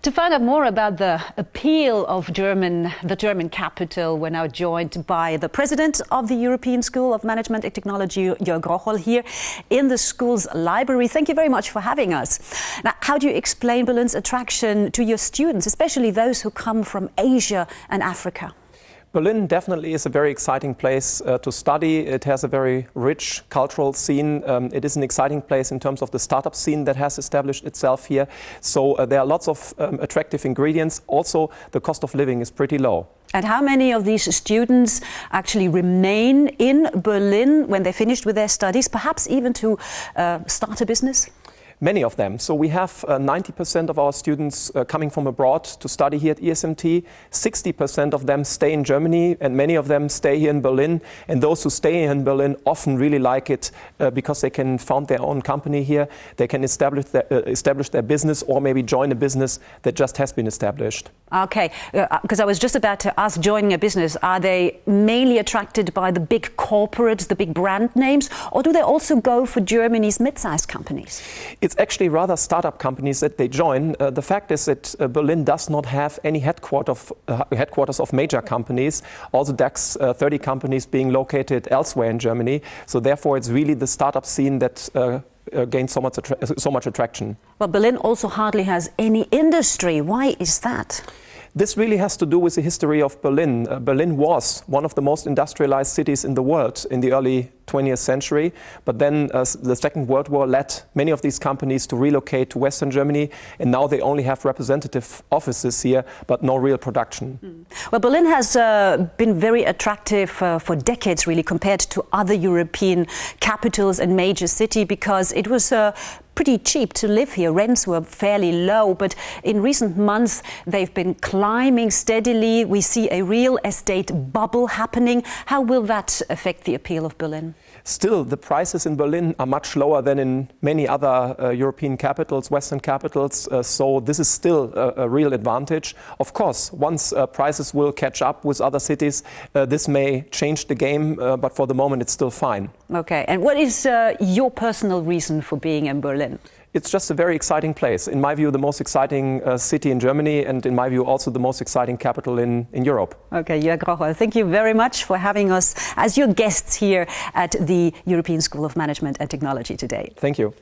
To find out more about the appeal of the German capital, we're now joined by the president of the European School of Management and Technology, Jörg Rocholl, here in the school's library. Thank you very much for having us. Now, how do you explain Berlin's attraction to your students, especially those who come from Asia and Africa? Berlin definitely is a very exciting place to study. It has a very rich cultural scene. It is an exciting place in terms of the startup scene that has established itself here. So there are lots of attractive ingredients. Also, the cost of living is pretty low. And how many of these students actually remain in Berlin when they're finished with their studies, perhaps even to start a business? Many of them. So we have 90% of our students coming from abroad to study here at ESMT. 60% of them stay in Germany, and many of them stay here in Berlin. And those who stay here in Berlin often really like it because they can found their own company here. They can establish their business, or maybe join a business that just has been established. Okay, because I was just about to ask, joining a business, are they mainly attracted by the big corporates, the big brand names, or do they also go for Germany's mid-sized companies? It's actually rather startup companies that they join. The fact is that Berlin does not have any headquarters of major companies, also DAX 30 companies being located elsewhere in Germany. So therefore it's really the startup scene that gains so much attraction. Well, Berlin also hardly has any industry. Why is that? This really has to do with the history of Berlin. Berlin was one of the most industrialized cities in the world in the early 20th century, but then the Second World War led many of these companies to relocate to Western Germany, and now they only have representative offices here, but no real production. Well, Berlin has been very attractive for decades, really, compared to other European capitals and major cities, because it was pretty cheap to live here. Rents were fairly low, but in recent months they've been climbing steadily. We see a real estate bubble happening. How will that affect the appeal of Berlin? Still, the prices in Berlin are much lower than in many other European capitals, Western capitals, so this is still a real advantage. Of course, once prices will catch up with other cities, this may change the game, but for the moment it's still fine. Okay, and what is your personal reason for being in Berlin? It's just a very exciting place. In my view, the most exciting city in Germany, and in my view also the most exciting capital in Europe. Okay, Jörg Rocholl, thank you very much for having us as your guests here at the European School of Management and Technology today. Thank you.